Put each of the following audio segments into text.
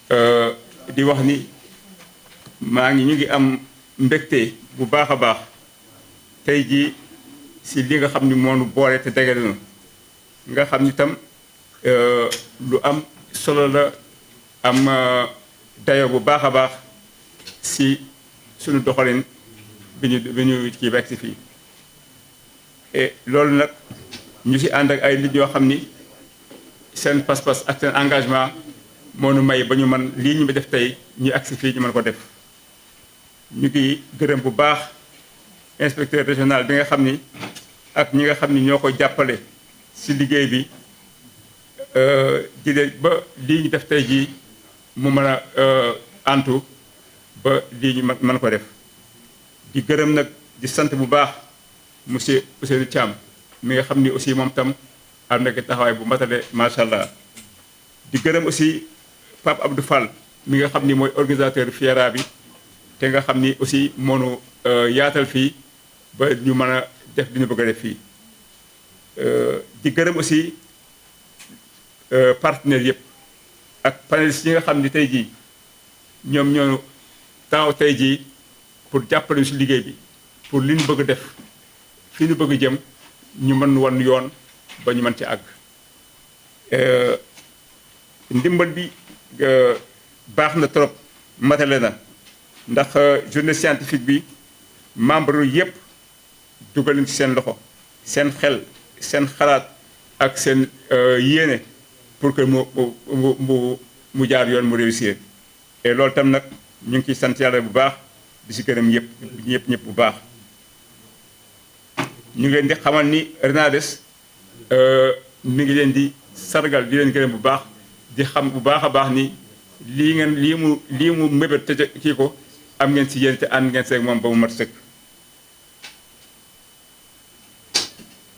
di wax ni ñu ngi am mbégte bu baax a baax tey jii si li nga xam ni moo nu boole te dagale na nga xam ni tam lu am solo la am dayo bu baax a baax si sunu doxalin bi ñu kii bekk si fii et loolu nag ñu si ànd ak ay nit yoo xam ni seen pas-pas ak seen engagement moo nu may ba ñu man lii ñu def tey ñu agsi fii ñu mën ko def ñu ngi gërëm bu baax inspecteur régional bi nga xam ni ak ñi nga xam ni ñoo ko jàppale si liggéey bi di leen ba lii ñu def tey jii mu mën a antu ba lii ñu mën ko def di gërëm nag di sant bu baax monsieur Ousseynou Thiam mi nga xam ni aussi moom tam am na taxawaay bu matale macha allah di gërëm aussi Pape Abdou Fall mi nga xam ni mooy organisateur Fiera bi te nga xam ni aussi moonu yaatal fii ba ñu mën a def li ñu bëgg a def fii di gërëm aussi partenaires yëpp ak panélistes yi nga xam ni tey jii ñoom ñoo taxaw tey jii pour jàppale si liggéey bi pour li ñu bëgg a def fi ñu bëgg jëm ñu mën wan yoon ba ñu mën ci àgg ndimbal bi baax na trop matale na ndax journée scientifique bi membre yëpp dugal nañ ci seen loxo seen xel seen xalaat ak seen yéene pour que mu jaar yoon mu réussir et loolu tam nag ñu ngi ciy sant yàlla bu baax di si gërëm ñëpp bu baax ñu ngi leen di xamal ni RENADES mi ngi leen di sargal di leen gërëm bu baax di xam bu baax a baax ni lii mu mébét te kii ko am ngeen si yéen te ànd ngeen seeg moom ba mu mat sëkk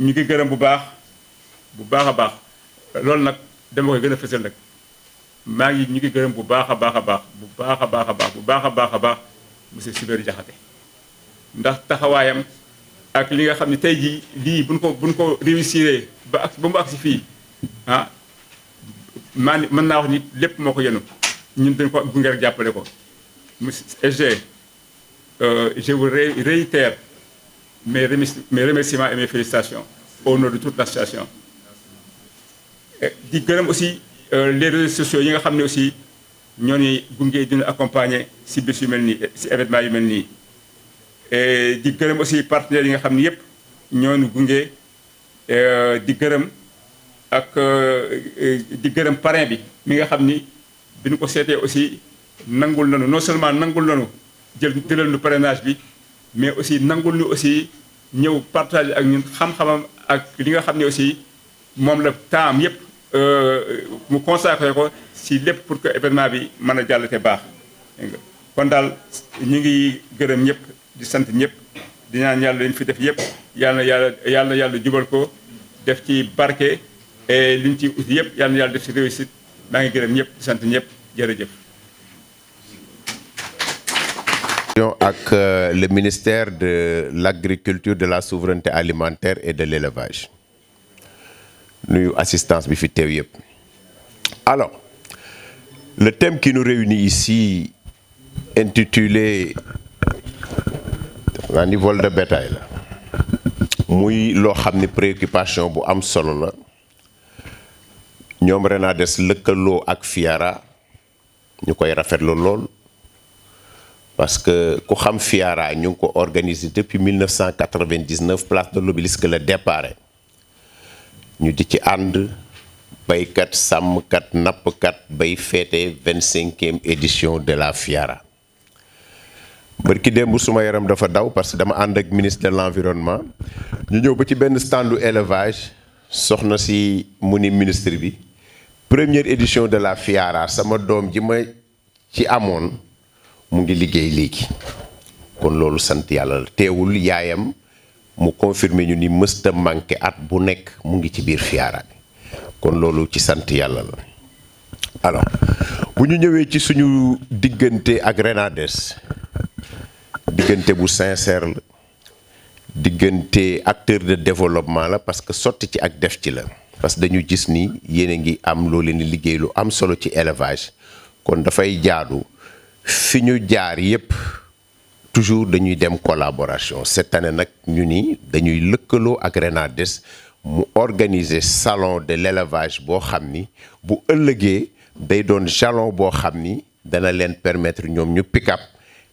ñu ngi gërëm bu baax a baax loolu nag dama koy gën a fësal nag ñu ngi gërëm bu baax a baax monsieur Sibéry Diakhaté ndax taxawaayam ak li nga xam ne tey jii lii buñ ko réussir ba mu agsi fii mën naa wax ni lépp moo ko yenu ñun dañ ko gunge rek jàppale ko monsieur SG je vous réitère mes remerciements et mes félicitations au nom de toute l'association di gërëm aussi les réseaux sociaux yi nga xam ne aussi ñoo ni gunge dina accompagner si bés yu mel nii si événement yu mel nii di gërëm aussi partenaires yi nga xam ne yëpp ñoo ni gunge di gërëm parrain bi mi nga xam ni bi ñu ko seetee aussi nangul nañu non seulement nangul nañu jëlal nu parrainage bi mais aussi nangul ñu aussi ñëw partager ak ñun xam-xamam ak li nga xam ne aussi moom la temps am yëpp mu consacré ko si lépp pour que événement bi mën a jàll te baax kon daal ñu ngi gërëm ñëpp di sant ñëpp di ñaan yàlla liñ fi def yëpp yàlla jubal ko def ci barke et liñ ci uti yëpp yàlla def si réussite maa ngi gërëm ñëpp di sant ñëpp jërëjëf. Avec le ministère de l'Agriculture, de la Souveraineté Alimentaire et de l'Élevage. Nous assistance bi fi teew yëpp. Alors, le thème qui nous réunit ici, intitulé un vol de bétail, muy loo xam ne préoccupation bu am solo la ñoom RENADES lëkkaloo ak FIARA ñu koy rafetlu lool parce que ku xam FIARA ñu ngi ko organisé depuis 1999 place de l'Obélisque la départ ñu di ci ànd baykat sàmmkat nappkat bay féete 25e édition de la FIARA. Barki démb suma yaram dafa daw parce que dama ànd ak ministre de l'environnement ñu ñëw ba ci benn standu élevage soxna si mu ni ministre bi première édition de la FIARA sama doom ji ma ci amoon mu ngi liggéey léegi kon loolu sant yàlla la teewul yaayam mu confirmer ñu ni mësta manqué at bu nekk mu ngi ci biir FIARA bi kon loolu ci sant yàlla la. Alors bu ñu ñëwee ci suñu diggante ak RENADES diggante bu sincère la diggante acteur de développement la parce que sotti ci ak def ci la parce que dañu gis ni yéen a ngi am loo leen liggéey lu am solo ci élevage kon dafay jaadu fi ñu jaar yépp toujours dañuy dem collaboration. Cette année nag ñu ni dañuy lëkkaloo ak RENADES mu organiser salon de l'élevage boo xam ni bu ëllëgee day doon jalon boo xam ni dana leen permettre ñoom ñu pick up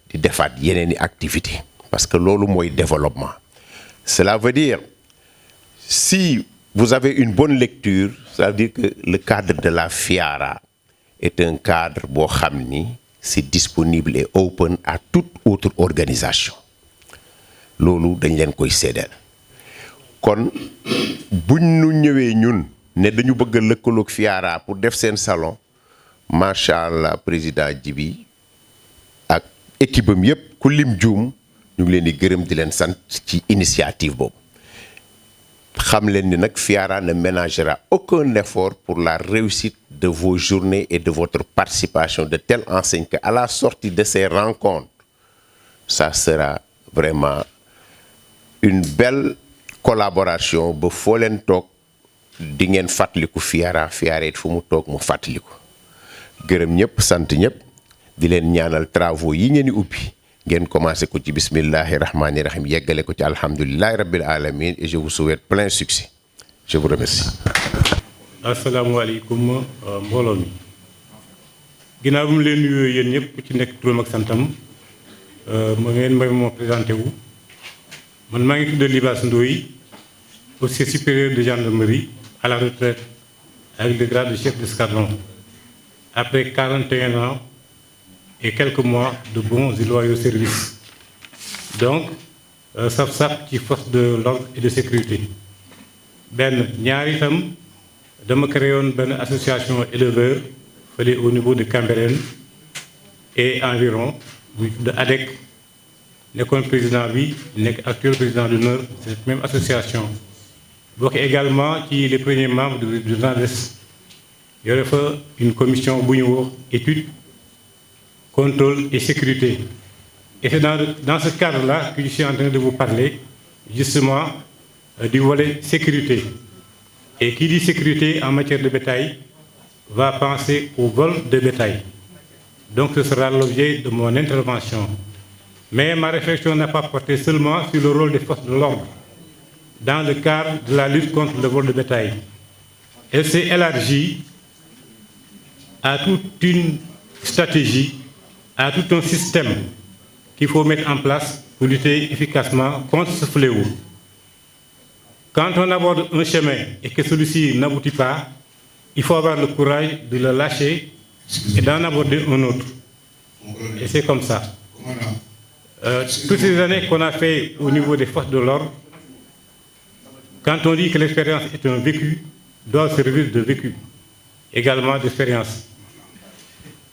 di defaat yeneen i activité parce que loolu mooy développement. Cela veut dire si vous avez une bonne lecture, ça veut dire que le cadre de la FIARA est un cadre boo xam ni c'est disponible et open à toute autre organisation. loolu dañ leen koy seedeel kon buñ ñu ñëwee ñun ne dañu bëgg a lëkkaloog FIARA pour def seen salon macha allah président Djibi ak équipe am yépp ku lim juum ñu ngi leen di gërëm di leen sant ci initiative boobu. xam leen ni nag FIARA ne ménagera aucun effort pour la réussite de vos journées et de votre participation de telle enseigne qu'à la sortie de ces rencontres ça sera vraiment une belle collaboration ba foo leen toog di ngeen fàttaliku FIARA it fu mu toog mu fàttaliku. gërëm ñëpp sant ñëpp di leen ñaanal travaux yi ngeen di ubbi ngeen commencé ko ci bismillahi rahmani rahim yeggale ko ci alhamdulillahi rabbil alamin et je vous souhaite plein succès. Je vous remercie. asalaamaaleykum mbooloo mi ginnaaw bi mu leen nuyoo yéen ñëpp ku ci nekk turam ak santam ma ngeen may moo présenté wu man maa ngi tudd Libaas Ndoye, officier supérieur de gendarmerie à la retraite avec le grade de chef d'escadron après 41 ans et quelques mois de bons et loyaux services. Donc saf-saf ci force de l'ordre et de sécurité. benn ñaar itam dama créé woon benn association éleveur fële au niveau de Cambérène et environ muy tudd ADEC nekkoon président bi nekk actuel président d'honneur de cette même association bokk également ci les premiers membres de RENADES yore fa une commission bu ñu wax étude contrôle et sécurité. Et c'est dans ce cadre-là que je suis en train de vous parler justement du volet sécurité. Et qui dit sécurité en matière de bétail va penser au vol de bétail. Donc ce sera l'objet de mon intervention. Mais ma réflexion n'a pas porté seulement sur le rôle des forces de l'ordre dans le cadre de la lutte contre le vol de bétail. Elle s'est élargie à toute une stratégie, à tout un système qu'il faut mettre en place pour lutter efficacement contre ce fléau. Quand on aborde un chemin et que celui-ci n'aboutit pas, il faut avoir le courage de le lâcher et d'en aborder un autre. Et c'est comme ça. Toutes ces années qu'on a fait au niveau des forces de l'ordre, quand on dit que l'expérience est un vécu, doit servir de vécu, également d'expérience.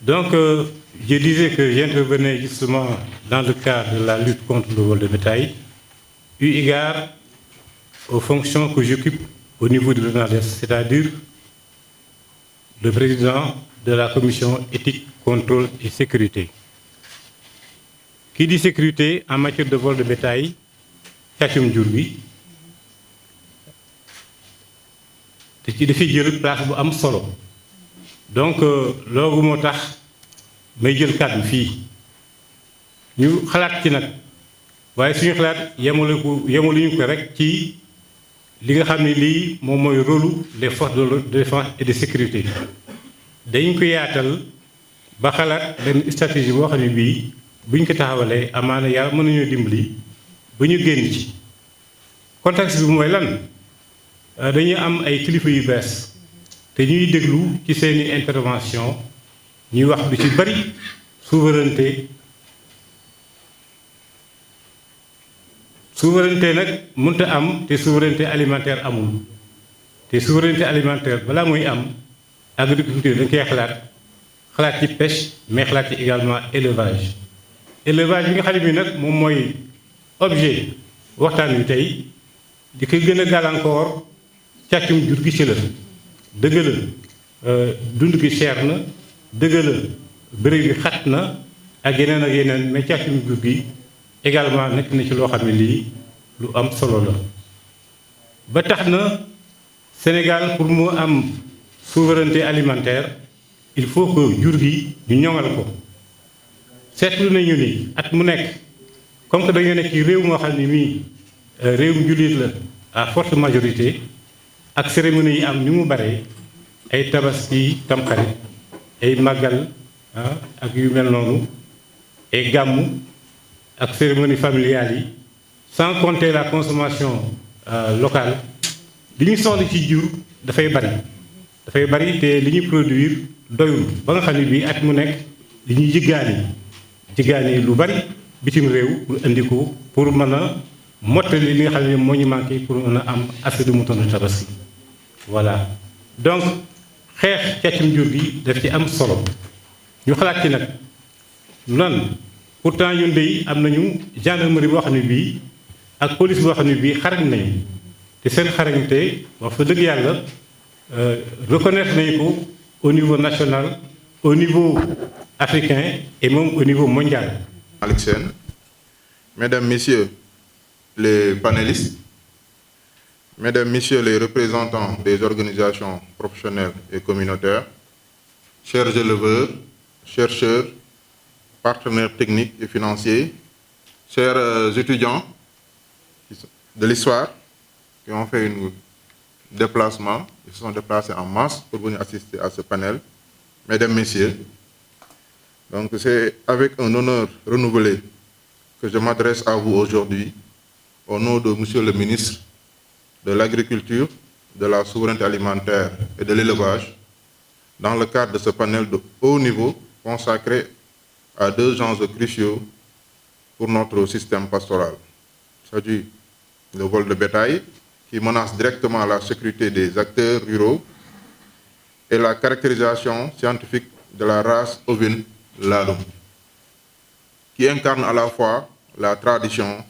Donc, je disais que j'intervenais justement dans le cadre de la lutte contre le vol de bétail, eu égard aux fonctions que j'occupe au niveau de RENADES, c'est-à-dire le président de la commission éthique, contrôle et sécurité. Qui dit sécurité en matière de vol de bétail, càccum jur bi te ci dafay jël place bu am solo. Donc loolu moo tax may jël kàddu fii ñu xalaat ci nag waaye suñu xalaat yemaluñu ko rek ci li nga xam ne lii moom mooy rôle des forces de défense et de sécurité. dañ ko yaatal ba xalaat benn stratégie boo xam ne bii buñ ko taxawalee amaana yàlla mën nañoo dimbali ba ñu génn ci. contexte bi mooy lan dañuy am ay kilifa yu bees te ñuy déglu ci seeni intervention ñuy wax lu ci bari souveraineté nag mënta am te souveraineté alimentaire amul te souveraineté alimentaire balaa muy am agriculture dañ koy xalaat ci pêche mais xalaat ci également élevage bi nga xam ne bi nag moom mooy objet waxtaan wi tey di koy gën a gàllankoor càccum jur gi ci la dëgg la dund gi cher na dëgg la bëri bi xat na ak yeneen mais càccum jur gi également nekk na ci loo xam ne lii lu am solo la. ba tax na Sénégal pour mu am souveraineté alimentaire il faut que jur gi ñu ñoŋal ko seetlu nañu ni at mu nekk comme que dañoo nekk ci réew moo xam ne mii réewum jullit la à forte majorité ak cérémonie yi am ni mu bare ay tabaski tamxarit ay màggal ak yu mel noonu ay gàmmu ak cérémonie familiale yi sans compter la consommation locale li ñu soxla ci jur dafay bari te li ñuy produire doyul ba nga xam ne bii at mu nekk li ñuy jiggaani lu bari bitim réew pour indi ko pour mën a mottali li nga xam ne moo ñu manqué pour mën a am assez de mouton de tabaski voilà donc xeex càccum jur gi daf ci am solo ñu xalaat ci nag nan pourtant ñun dey am nañu gendarmerie boo xam ne bii ak police boo xam ne bii xarañ nañu te seen xarañte wax fa dëgg yàlla reconnaître nañu ko au niveau national au niveau africain et même au niveau mondial. Malick Sène, mesdames, messieurs les panélistes, mesdames, messieurs les représentants des organisations professionnelles et communautaires, chers éleveurs, chercheurs, partenaires techniques et financiers, chers étudiants de l'histoire qui ont fait un déplacement, ils se sont déplacés en masse pour venir assister à ce panel. Mesdames, messieurs, donc c'est avec un honneur renouvelé que je m'adresse à vous aujourd'hui au nom de Monsieur le ministre de l'Agriculture, de la Souveraineté alimentaire et de l'Élevage, dans le cadre de ce panel de haut niveau consacré à deux enjeux cruciaux pour notre système pastoral. Il s'agit du vol de bétail qui menace directement la sécurité des acteurs ruraux et la caractérisation scientifique de la race ovine Ladoum, qui incarne à la fois la tradition,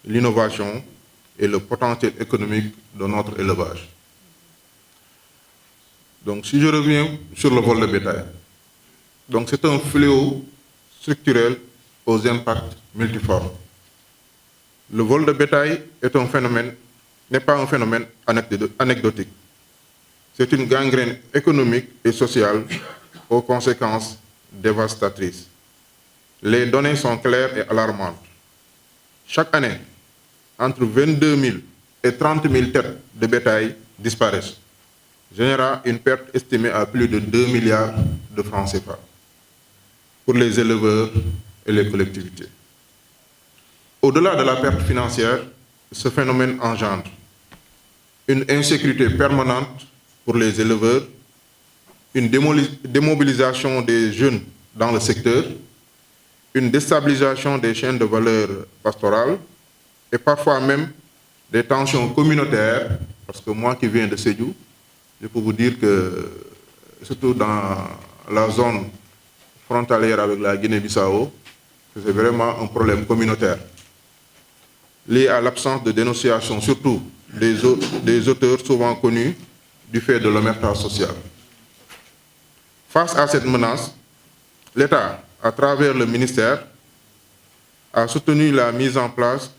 l'innovation et le potentiel économique de notre élevage. Donc, si je reviens sur le vol de bétail, donc c'est un fléau structurel aux impacts multiformes. Le vol de bétail n'est pas un phénomène anecdotique. C'est une gangrène économique et sociale aux conséquences dévastatrices. Les données sont claires et alarmantes. Chaque année, entre 22 000 et 30 000 têtes de bétail disparaissent, générant une perte estimée à plus de 2 milliards de francs CFA pour les éleveurs et les collectivités. Au-delà de la perte financière, ce phénomène engendre une insécurité permanente pour les éleveurs, une démobilisation des jeunes dans le secteur, une déstabilisation des chaînes de valeur pastorales et parfois même des tensions communautaires, parce que moi qui viens de Sédhiou, je peux vous dire que, surtout dans la zone frontalière avec la Guinée-Bissau, c'est vraiment un problème communautaire, lié à l'absence de dénonciation, surtout des auteurs souvent connus du fait de l'omerta sociale. Face à cette menace, l'État, à travers le ministère, a soutenu la mise en place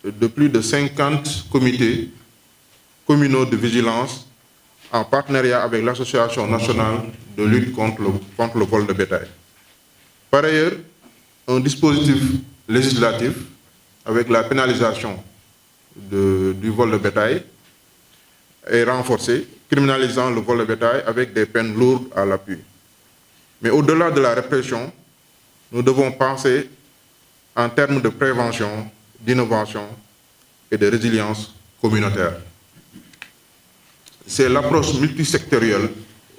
de plus de 50 comités communaux de vigilance en partenariat avec l'Association nationale de lutte contre le vol de bétail. Par ailleurs, un dispositif législatif avec la pénalisation du vol de bétail est renforcé, criminalisant le vol de bétail avec des peines lourdes à l'appui. Mais au-delà de la répression, nous devons penser en termes de prévention, d'innovation et de résilience communautaire. C'est l'approche multisectorielle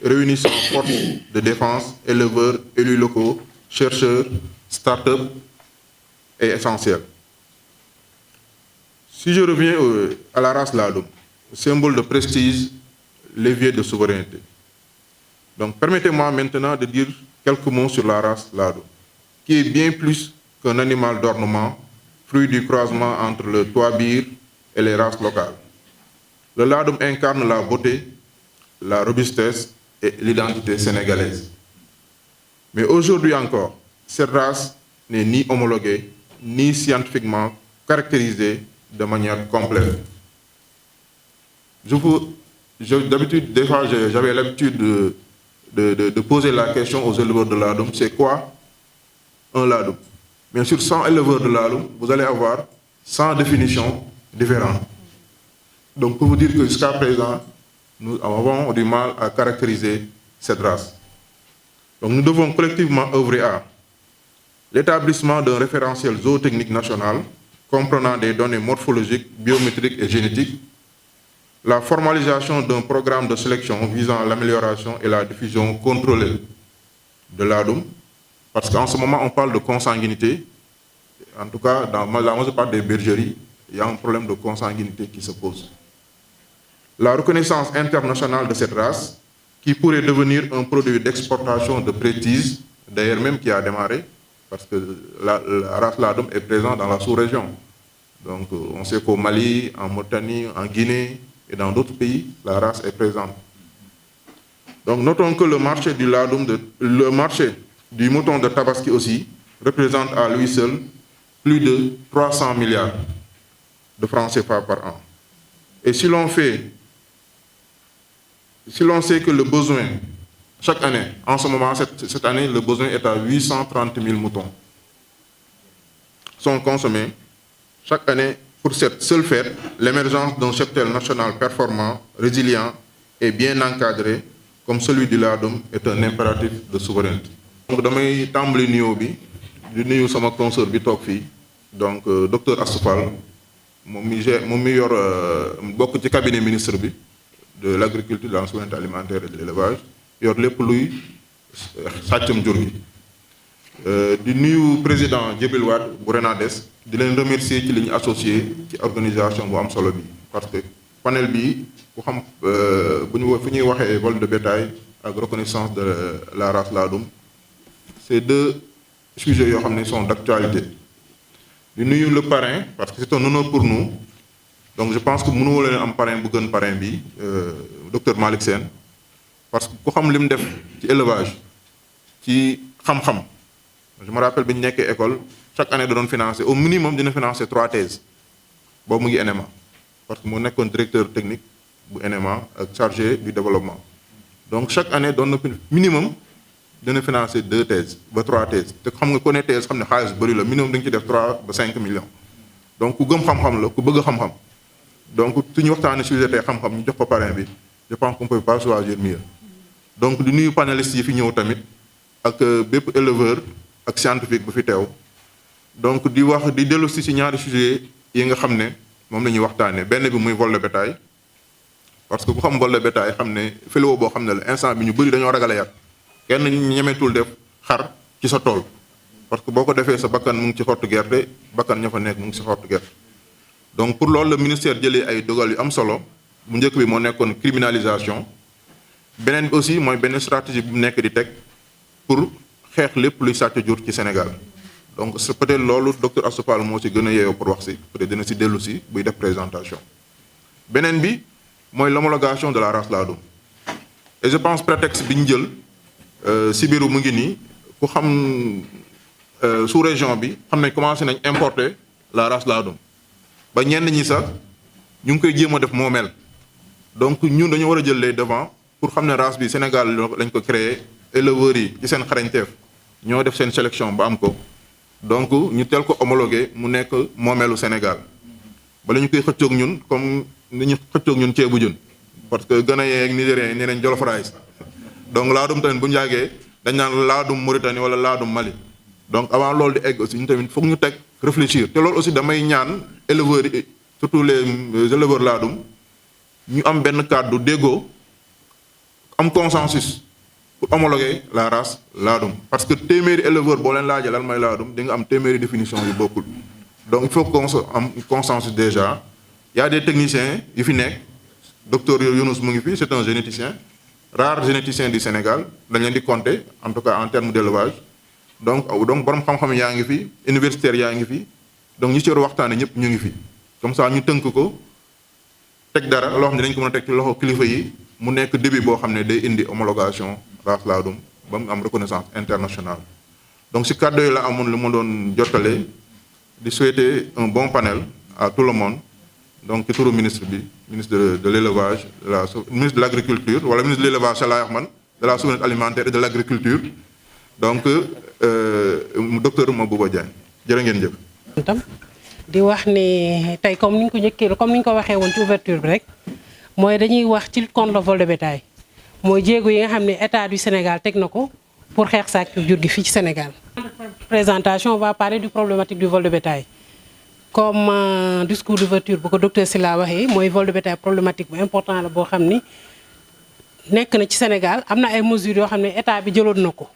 réunissant forces de défense, éleveurs, élus locaux, chercheurs, start-up est essentielle. Si je reviens à la race Ladoum, symbole de prestige, levier de souveraineté. Donc permettez-moi maintenant de dire quelques mots sur la race Ladoum, qui est bien plus qu'un animal d'ornement, fruit du croisement entre le Touabir et les races locales. Le Ladoum incarne la beauté, la robustesse et l'identité sénégalaise. Mais aujourd'hui encore, cette race n'est ni homologuée, ni scientifiquement caractérisée de manière complète. D'habitude, des fois, j'avais l'habitude de poser la question aux éleveurs de ladoum, c'est quoi un ladoum? Bien sûr, 100 éleveurs de ladoum, vous allez avoir 100 définitions différentes. Donc, pour vous dire que jusqu'à présent, nous avons du mal à caractériser cette race. Donc, nous devons collectivement œuvrer à l'établissement d'un référentiel zootechnique national comprenant des données morphologiques, biométriques et génétiques, la formalisation d'un programme de sélection visant à l'amélioration et la diffusion contrôlée de ladoum, parce qu'en ce moment, on parle de consanguinité. En tout cas, dans la majeure part des bergeries, il y a un problème de consanguinité qui se pose. La reconnaissance internationale de cette race, qui pourrait devenir un produit d'exportation de prêtise, d'ailleurs même qui a démarré, parce que la race ladoum est présente dans la sous-région. Donc, on sait qu'au Mali, en Mauritanie, en Guinée et dans d'autres pays, la race est présente. Donc, notons que le marché du ladoum, le marché du mouton de Tabaski aussi, représente à lui seul plus de 300 milliards de francs CFA par an. Et si l'on sait que le besoin, chaque année, en ce moment, cette année, le besoin est à 830 000 moutons, sont consommés chaque année pour cette seule fête. L'émergence d'un cheptel national performant, résilient et bien encadré, comme celui du ladoum, est un impératif de souveraineté. Donc, damay tàmbali nuyoo bi di nuyu sama consœur bi toog fii donc docteur Astou Fall moom mi yor bokk ci cabinet ministre bi de l'agriculture, de la souveraineté alimentaire et de l'élevage, yor lépp luy sàccum jur gi. Di nuyu président Djibril Wade bu Renades di leen remercier ci li ñu associé ci organisation bu am solo bi, parce que panel bi ku xam fu ñuy waxee vol de bétail ak reconnaissance de la race ladoum, c'est deux sujets yoo xam ne sont d'actualité. Di nuyu le parrain parce que c'est un honneur pour nous, donc je pense que mënu leen am parrain bu gën parrain bi docteur Malick Sène, parce que ku xam li mu def ci élevage ci xam-xam. Je me rappelle bi ñu nekkee école chaque année da doon financer au minimum dina financer 3 thèses boobu mu ngi NMA, parce que mu nekkoon directeur technique bu NMA ak chargé du développement. Donc chaque année doon na minimum dina financer 2 thèses ba 3 thèses te xam nga ko ne thèse xam ne xaalis bëri la, minimum dañu ci def 3 ba 5 millions. Donc ku gëm xam-xam la, ku bëgg xam-xam. Donc suñu waxtaanee sujet tey xam-xam ñu jox ko parrain bi, je pense qu'on peut pas choisir mieux. Donc di nuyu panélistes yi fi ñëw tamit ak bépp éleveur ak scientifique bu fi teew. Donc di wax di dellu si ñaari sujet yi nga xam ne moom la ñuy waxtaanee, benn bi muy vol de bétail, parce que ku xam vol de bétail xam ne fléau boo xam ne la instant bi ñu bëri dañoo ragal a yar. Kenn ñemetul def xar ci sa tool parce que boo ko defee sa bakkan mu ngi ci xottu gerte, bakkan ña fa nekk mu ngi ci xottu gerte. Donc pour loolu le ministère jëlee ay dogal yu am solo, bu njëkk bi moo nekkoon criminalisation, beneen bi aussi mooy benn stratégie bu nekk di teg pour xeex lépp luy sàcc jur ci Sénégal. Donc peut-être loolu docteur Astou Fall moo ci gën a yeeyoo pour wax si, peut-être dina si dellu si buy def présentation. Beneen bi mooy l'homologation de la race ladoum. Et je pense prétexte bi ñu jël Sibiru mu ngi nii ku xam sous région bi xam nañ commencé nañ importer la race ladoum ba ñenn ñi sax ñu ngi koy jéem a def moomeel. Donc ñun dañu war a jël les devants pour xam ne race bi Sénégal lañ ko créé, éleveurs yi ci seen xarañteef ñoo def seen sélection ba am ko, donc ñu teel ko homologué mu nekk moomeelu Sénégal bala ñu koy xëccoog ñun comme ni ñu xëccoog ñun ceebu jën, parce que Ghanéens ak Nigériens nee nañ jollof rice. Donc laadum tamit bu ñu yàggee dañ naan laadum Mauritanie wala laadum Mali. Donc avant loolu di egg aussi ñu tamit foog ñu teg réfléchir te loolu aussi damay ñaan éleveurs yi surtout les éleveurs laadum ñu am benn kàddu déggoo am consensus pour homologuer la race laadum, parce que téeméeri éleveur boo leen laajee lan mooy laadum di nga am téeméeri définition yu bokkul. Donc il faut qu'on am consensus déjà. Il y a des techniciens yu fi nekk, docteur Younous mu ngi fi, c'est un généticien. Rare généticien du Sénégal dañ leen di compter en tout cas en termes d'élevage. Donc borom xam-xam yaa ngi fi, universitaire yaa ngi fi, donc ñi ci war a waxtaane ñëpp ñu ngi fi. Comme ça ñu tënk ko teg dara loo xam ne dañ ko mën a teg ci loxo kilifa yi mu nekk début boo xam ne day indi homologation race laadum ba mu am reconnaissance internationale. Donc si kàddu yi la amoon lu ma doon jottale di souhaiter un bon panel à tout le monde. Donc ci turu ministre bi, ministre de l'élevage, ministre de l'agriculture wala ministre de l'élevage laay wax man de la souveraineté alimentaire et de l'agriculture donc docteur Mabouba Diagne jërë ngeen jëf. di wax ne tey comme ni ñu ko waxee woon ci ouverture bi rek mooy dañuy wax ci lutte contre le vol de bétail mooy jéego yi nga xam ne état du Sénégal teg na ko pour xeex sàcc jur gi fii ci Sénégal. Présentation, on va parler du problématique du vol de bétail. Comme discours d'ouverture bu ko docteur Sylla waxee mooy vol de bétail problématique bu important la boo xam ni nekk na ci Sénégal am na ay mesures yoo xam ne état bi jëloon na ko.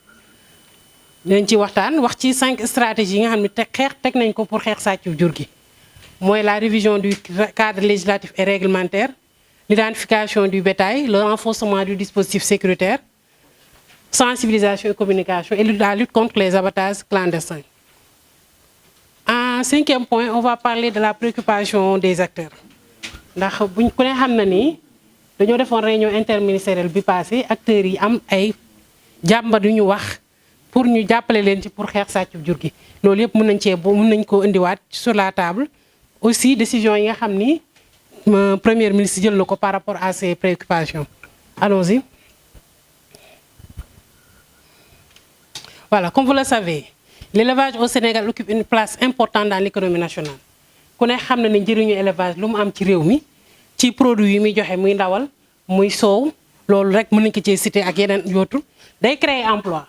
dinañ ci waxtaan wax ci 5 stratégies yi nga xam ne teg nañ ko pour xeex sàcc jur gi mooy la révision du cadre législatif et réglementaire, l'identification du bétail, le renforcement du dispositif sécuritaire, sensibilisation et communication et la lutte contre les abattages clandestins. En 5e point, on va parler de la préoccupation des acteurs. ndax buñ ku ne xam na ni dañoo defoon réunion interministérielle bi passé acteurs yi am ay jàmbat yu ñu wax pour ñu jàppale leen ci pour xeex sàcc jur gi loolu yëpp mën nañ koo indiwaat sur la table. Aussi décision yi nga xam ni premier ministre jël na ko par rapport à ces préoccupations. Allons-y. Voilà, comme vous le savez, l'élevage au Sénégal occupe une place importante dans l'économie nationale. Ku ne xam na ne njëriñu élevage lu mu am ci réew mi ci produit yi muy joxe muy ndawal muy soow loolu rek mën nañ ko ci citer ak yeneen yootu day créer emploi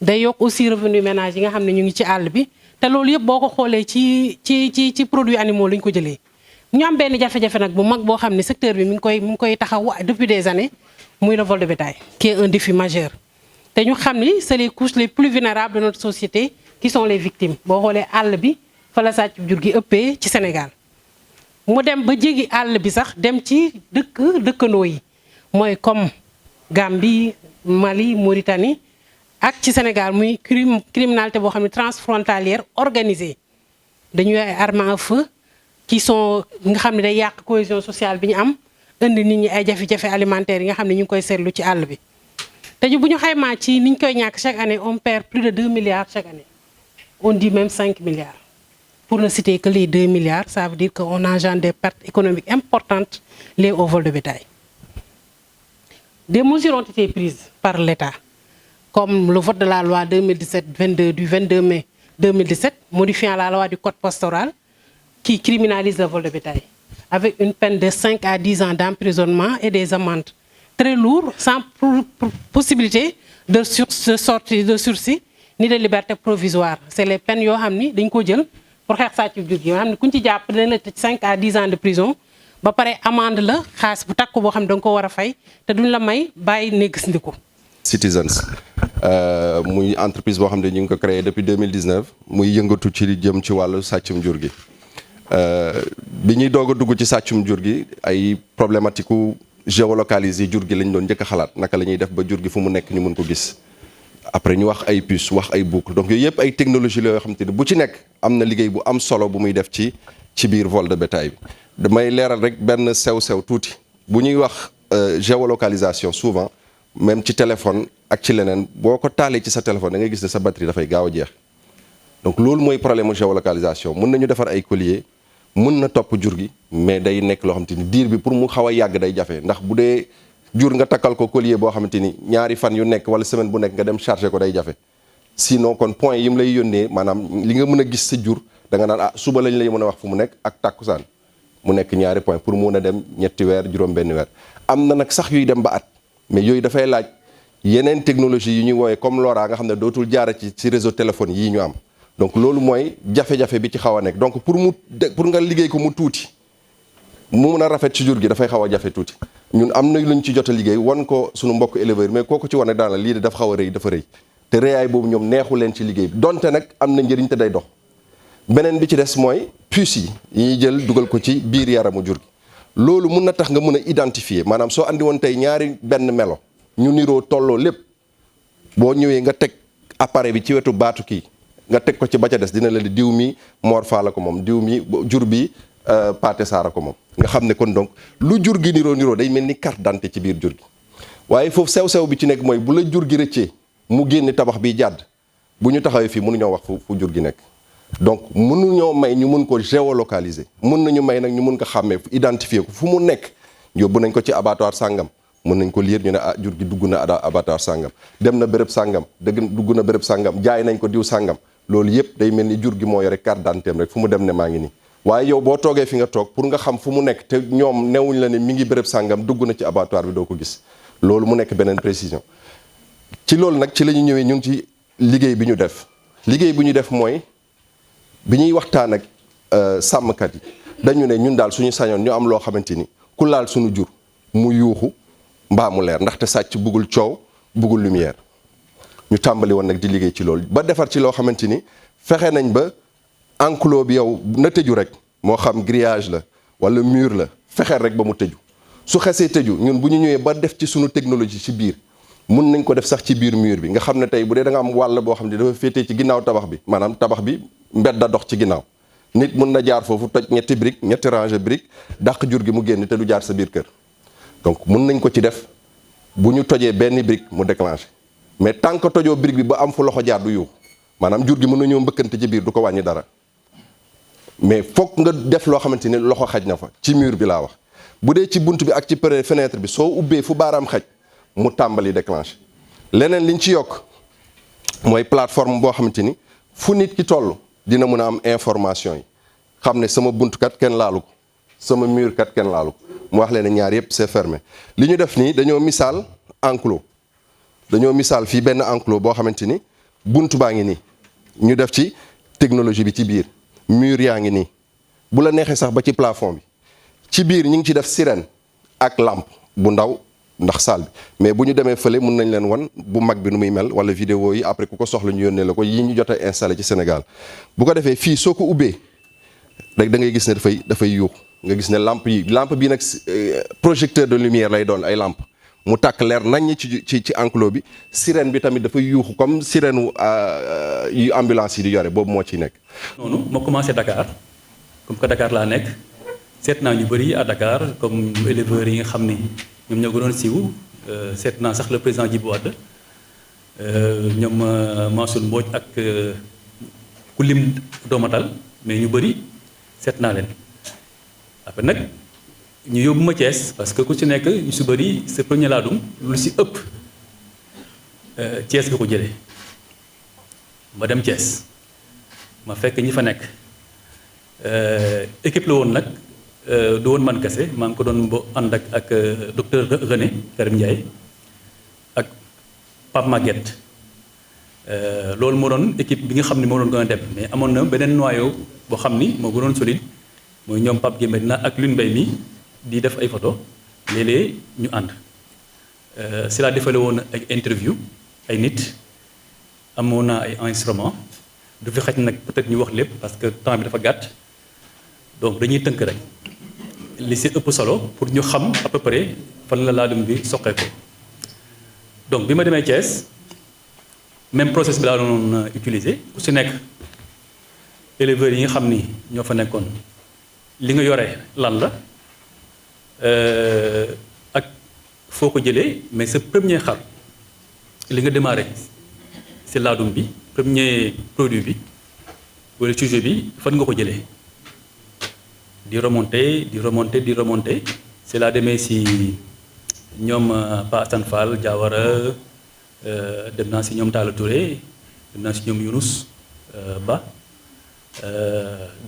day yokk aussi revenu ménage yi nga xam ne ñu ngi ci àll bi te loolu yëpp boo ko xoolee ci produits animaux lañ ko jëlee. ñu am benn jafe-jafe nag bu mag boo xam ne secteur bi mi ngi koy taxaw depuis des années muy le vol de bétail qui est un défi majeur. te ñu xam ni c'est les couches les plus vulnérables de notre société qui sont les victimes boo xoolee àll bi fa la sàcc jur gi ëppee ci Sénégal mu dem ba jéggi àll bi sax dem ci dëkkandoo yi mooy comme Gambie Mali Mauritanie ak ci Sénégal muy criminalité boo xam ne transfrontalière organisée dañuy ay armes à feu qui sont nga xam ne day yàq cohésion sociale bi ñu am indi nit ñi ay jafe-jafe alimentaires yi nga xam ne ñu ngi koy seetlu ci àll bi. te bu ñu xaymaa ci ni ñu koy ñàkk chaque année on perd plus de 2 milliards chaque année on dit même 5 milliards pour ne citer que les 2 milliards ça veut dire que on engendre des pertes économiques importantes liées au vol de bétail. Des mesures ont été prises par l'État comme le vote de la loi 2017-22 du 22 mai 2017 modifiant la loi du code pastoral qui criminalise le vol de bétail avec une peine de 5 à 10 ans d'emprisonnement et des amendes très lourd sans possibilité de sursis ni de liberté provisoire c'est les peines yoo xam ni dañ ko jël pour xeex sàcc jur gi yoo xam ne ku ñu ci jàpp dinañ la tëj 5 à 10 ans de prison ba pare amende la xaalis bu takku boo xam ne da nga ko war a fay te duñ la may bàyyi néegis ndi ko. Citizens muy entreprise boo xam ne ñu ngi ko créé depuis 2019 muy yëngatu ci li jëm ci wàllu sàccum jur gi bi ñuy doog a dugg ci sàccum jur gi ay problématique géolocalisé jur gi lañ doon njëkk a xalaat naka la ñuy def ba jur gi fu mu nekk ñu mën ko gis après ñu wax ay puces wax ay boucle donc yooyu yëpp ay technologie la yoo xam te ne bu ci nekk am na liggéey bu am solo bu muy def ci biir vol de bétail bi damay leeral rek benn sew-sew tuuti bu ñuy wax géolocalisation souvent même ci téléphone ak ci leneen boo ko taalee ci sa téléphone da ngay gis ne sa batterie dafay gaaw a jeex donc loolu mooy problème mu géolocalisation mën nañu defar ay collier mën na topp jur gi mais day nekk loo xamante ni diir bi pour mu xaw a yàgg day jafe ndax bu dee jur nga takkal ko collier boo xamante ni ñaari fan yu nekk wala semaine bu nekk nga dem charger ko day jafe sinon kon point yi mu lay yónnee maanaam li nga mën a gis sa jur da nga naan suba lañ lay mën a wax fu mu nekk ak tàkkusaan mu nekk ñaari point pour mu mën a dem ñetti weer juróom benn weer am na nag sax yuy dem ba at mais yooyu dafay laaj yeneen technologie yi ñuy woowee comme LoRa nga xam ne dootul jaara ci réseau téléphone yii ñu am donc loolu mooy jafe-jafe bi ci xaw a nekk donc pour nga liggéey ko mu tuuti mu mun a rafet ci jur gi dafay xaw a jafe tuuti ñun am na luñ ci jot a liggéey wan ko suñu mbokk éleveur mais kooku ci wane daan la lii de dafa xaw a rëy dafa rëy te rëyaay boobu ñoom neexu leen ci liggéey bi donte nag am na njëriñ te day dox beneen bi ci des mooy puces yi ñuy jël dugal ko ci biir yaramu jur gi loolu mun na tax nga mun a identifier maanaam soo andi woon tey ñaari benn melo ñu niroo tolloo lépp boo ñëwee nga teg appareil bi ci wetu baatu kii nga teg ko ci ba ca des dina la di diw mi Mor Fall ko moom diw mi jur bi Pathé Sarr ko moom nga xam ne kon donc lu jur gi niroo day mel ni carte d'identité ci biir jur gi waaye foofu sew-sew bi ci nekk mooy bu la jur gi rëccee mu génne tabax bi jàdd bu ñu taxawee fii mënuñoo wax fu jur gi nekk donc mënuñoo may ñu mun ko géolocaliser mun nañu may nag ñu mun ko xàmmee identifier ko fu mu nekk yóbbu nañ ko ci abattoir sàngam mën nañ ko lire ñu ne ah jur gi dugg na abattoir sàngam dem na béréb sàngam dugg na béréb sàngam jaay nañ ko diw sàngam loolu yëpp day mel ni jur gi moo yore carte d'identité rek fu mu dem ne maa ngi nii waaye yow boo toogee fi nga toog pour nga xam fu mu nekk te ñoom newuñ la ne mi ngi béréb sàngam dugg na ci abattoir bi doo ko gis loolu mu nekk beneen précision ci loolu nag ci la ñu ñëwee ñun ci liggéey bi ñu def liggéey bi ñu def mooy bi ñuy waxtaan ak sàmmkat yi dañu ne ñun daal suñu sañoon ñu am loo xamante ni ku laal suñu jur mu yuuxu mbaa mu leer ndaxte sàcc buggul coow buggul lumière ñu tàmbali woon nag di liggéey ci loolu ba defar ci loo xamante ni fexe nañ ba enclos bi yow na tëju rek moo xam grillage la wala mur la fexeel rek ba mu tëju su xesee tëju ñun bu ñu ñëwee ba def ci suñu technologie ci biir mun nañ ko def sax ci biir mur bi nga xam ne tey bu dee da nga am wàll boo xam ne dafa féetee ci ginnaaw tabax bi maanaam tabax bi mbedd da dox ci ginnaaw nit mun na jaar foofu toj ñetti brique ñetti rangée brique dàq jur gi mu génn te du jaar sa biir kër donc mun nañ ko ci def bu ñu tojee benn brique mu déclenché mais tant que tojoo brique bi ba am fu loxo jaar du yuux maanaam jur gi mën na ñëw mbëkkante ci biir du ko wàññi dara mais foog nga def loo xamante ni loxo xaj na fa ci mur bi laa wax bu dee ci bunt bi ak ci fenêtre bi soo ubbee fu baaraam xaj mu tàmbali déclenché leneen liñ ci yokk mooy plateforme boo xamante ni fu nit ki toll dina mën a am information yi xam ne sama bunt kat kenn laalu ko sama mur kat kenn laalu ko mu wax leen ne ñaar yëpp c'est fermé li ñu def nii dañoo misaal enclos dañoo misaal fii benn enclos boo xamante ni bunt baa ngi nii ñu def ci technologie bi ci biir mur yaa ngi nii bu la neexee sax ba ci plafond bi ci biir ñu ngi ci def sirène ak lampe bu ndaw ndax salle bi mais bu ñu demee fële mun nañ leen wan bu mag bi nu muy mel wala vidéo yi après ku ko soxla ñu yónnee la ko yi ñu jot a installé ci Sénégal bu ko defee fii soo ko ubbee rek da ngay gis ne dafay yuux nga gis ne lampe bi nag projecteur de lumière lay doon ay lampe mu tàkk leer nañ ci enclos bi sirène bi tamit dafay yuuxu comme sirène yu ambulance yi di yore boobu moo ciy nekk. noonu moo commencé Dakar comme que Dakar laa nekk seet naa ñu bëri à Dakar comme éleveurs yi nga xam ni ñoom ñoo gënoon siiw seet naa sax le président Djibo Wade ñoom Mansour Mbodj ak ku lim doomatal mais ñu bëri seet naa leen après nag. ñu yóbbu ma Thiès parce que ku ci nekk ñu si bëri sa premier laadum lu si ëpp Thiès nga ko jëlee ma dem Thiès ma fekk ñi fa nekk équipe la woon nag du woon man kese maa ngi ko doon ànd ak docteur René Karim Ndiaye ak Pape Maguette loolu moo doon équipe bi nga xam ne moo doon gën a dem mais amoon na beneen noyau boo xam ni moo gënoon solide mooy ñoom Pape Guémé dina ak Lune Mbaye mi di def ay photo léeg-léeg ñu ànd si laa defale woon ay interview ay nit amoon naa ay enregistrement du fi xaj nag peut-être ñu wax lépp parce que temps bi dafa gàtt donc dañuy tënk rek li si ëpp solo pour ñu xam à peu près fan la laadum bi soqee ko donc bi ma demee Thiès même process bi laa doon utiliser ku si nekk éleveurs yi nga xam ni ñoo fa nekkoon li nga yore lan la ak foo ko jëlee mais sa premier xar li nga démarré si laadum bi premier produit bi wala sujet bi fan nga ko jëlee di remonter c'est laa demee si ñoom Pa Assane Fall Diawara dem naa si ñoom Talla Touré dem naa si ñoom Younous Ba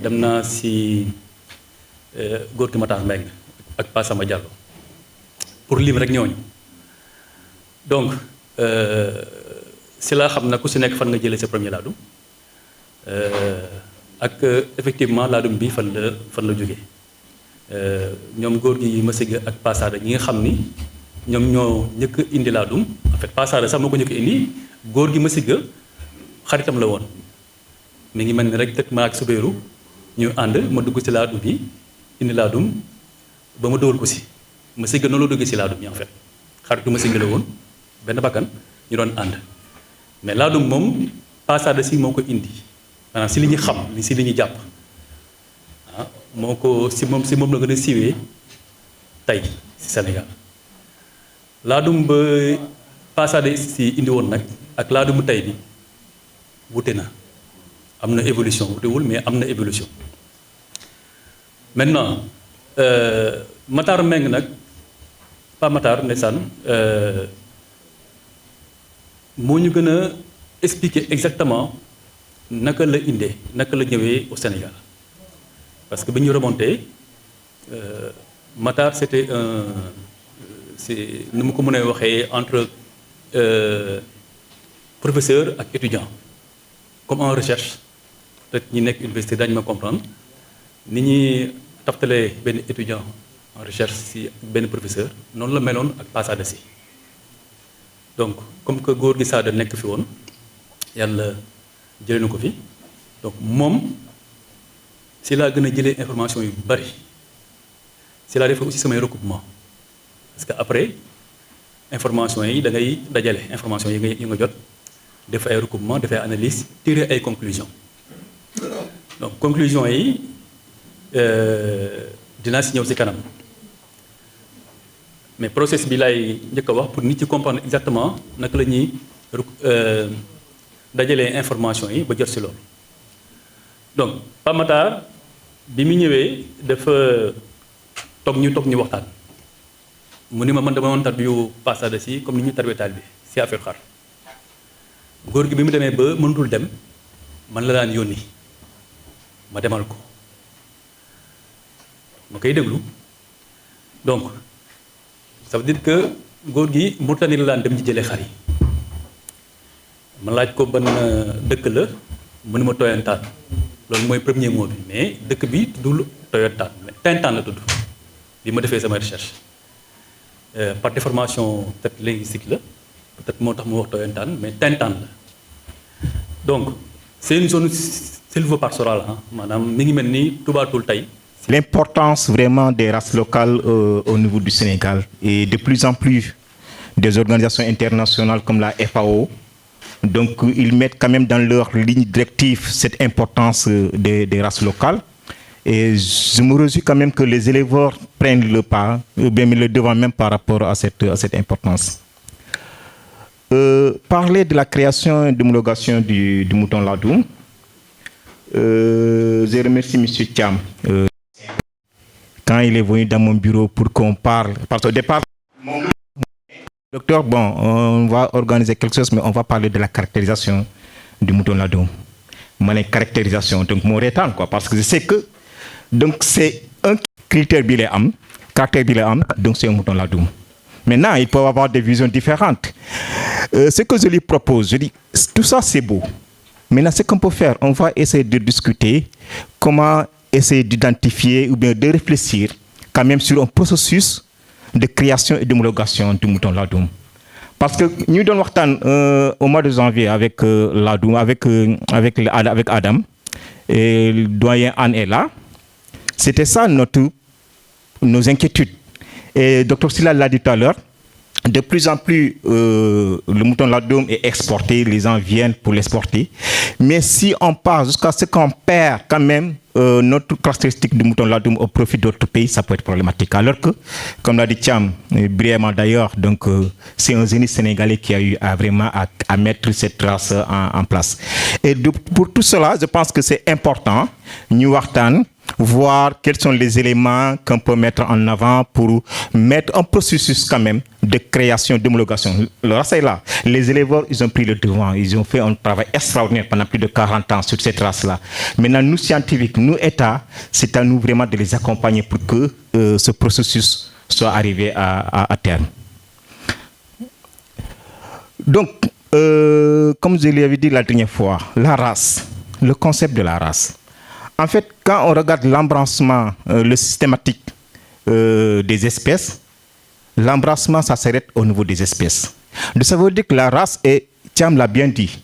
dem naa si góor gi Matar Mbengue ak Pa Samba Diallo pour lim rek ñooñu donc si laa xam na ku si nekk fan nga jëlee sa premier laadum ak effectivement laadum bi fan la jógee ñoom góor gi Massiga ak Passada ñi nga xam ni ñoom ñoo njëkk indi laadum en fait Passada sax moo ko njëkk indi góor gi Massiga xaritam la woon mi ngi mel ni rek tëkk ma ak Subéeru ñu ànd ma dugg si laadum bi indi laadum ba ma dóor ko si Massiga noonu la duggee si laadum yi en fait xaritu Massiga la woon benn bakkan ñu doon ànd mais laadum moom Passada si moo ko indi maanaam si li ñu xam si li ñu jàpp ah moo ko si moom la gën a siiwee tey si Sénégal laadum ba Passada si indi woon nag ak laadumu tey bi wute na am na évolution wutewul mais am na évolution maintenant Matar Mbengue nag Pa Matar ndeysaan moo ñu gën a expliquer exactement naka la indee naka la ñëwee au Sénégal parce que bi ñu remonté Matar c'était c'est nu mu ko mën a waxee entre professeur ak étudiant comme en recherche peut-être ñi nekk université daañu ma comprendre ni ñuy taftalee benn étudiant en recherche si benn professeur noonu la meloon ak Pa Sada Sy donc comme que góor gi Sada nekk fi woon yàlla jëlee na ko fi donc moom si laa gën a jëlee information yu bari si laa defee aussi samay recoupement parce que après information yi da ngay dajale information yi nga jot def ay recoupement def ay analyse tirer ay conclusions donc conclusion yi dinaa si ñëw si kanam mais process bi laay njëkk a wax pour nit ci comprendre exactement naka la ñuy dajalee information yi ba jot si loolu donc Pa Matar bi mu ñëwee dafa toog ñu waxtaan mu ni ma man dama woon tarbiyu Pa Sada Sy comme ni ñu tarbiyee taal bi si affaire xar góor gi bi mu demee ba mënutul dem man la daan yónni ma demal ko ma koy déglu donc ça veut dire que góor gi Mauritanie la daan dem ci jëlee xar yi ma laaj ko ban dëkk la mu ni ma Toyantaan loolu mooy premier mot bi mais dëkk bi tuddul Toyantaan mais Tintaan la tudd bi ma defee sama recherche par déformation peut-être linguistique la peut-être moo tax mu wax Toyantaan mais Tintaan la donc c'est une zone sylvopastorale maanaam mi ngi mel ni tubaatul tey. L'importance vraiment des races locales au niveau du Sénégal et de plus en plus des organisations internationales comme la FAO. Donc ils mettent quand même dans leur ligne directive cette importance des races locales. Et je me réjouis quand même que les éleveurs prennent le pas, ou bien le devant même par rapport à cette importance. Parler de la création et d'homologation du mouton Ladoum. Je remercie M. Thiam. Quand il est venu dans mon bureau pour qu'on parle, parce qu'au départ, docteur, bon, on va organiser quelque chose, mais on va parler de la caractérisation du mouton Ladoum. Mon caractérisation, donc mon rétan, quoi, parce que je sais que donc c'est un critère caractère biléam, donc c'est un mouton Ladoum. Maintenant, ils peuvent avoir des visions différentes. Ce que je lui propose, je dis, tout ça c'est beau. Maintenant, ce qu'on peut faire, on va essayer de discuter comment essayer d'identifier ou bien de réfléchir quand même sur un processus de création et d'homologation du mouton Ladoum. Parce que nous donnons au mois de janvier avec Ladoum, avec Adam, et le doyen Anne est là. C'était ça nos inquiétudes. Et Dr Sylla l'a dit tout à l'heure, de plus en plus, le mouton Ladoum est exporté, les gens viennent pour l'exporter. Mais si on part jusqu'à ce qu'on perd quand même notre caractéristique du mouton Ladoum au profit d'autres pays, ça peut être problématique. Alors que, comme l'a dit Thiam, brièvement d'ailleurs, donc c'est un génie sénégalais qui a eu vraiment à mettre cette race en place. Et pour tout cela, je pense que c'est important, New Wartan, voir quels sont les éléments qu'on peut mettre en avant pour mettre un processus quand même de création, d'homologation. Le race est là. Les éleveurs, ils ont pris le devant. Ils ont fait un travail extraordinaire pendant plus de 40 ans sur cette race-là. Maintenant, nous, scientifiques, nous, États, c'est à nous vraiment de les accompagner pour que ce processus soit arrivé à terme. Donc, comme je l'avais dit la dernière fois, la race, le concept de la race. En fait, quand on regarde l'embrassement, le systématique des espèces, l'embrassement, ça s'arrête au niveau des espèces. Donc, ça veut dire que la race est, Thiam l'a bien dit,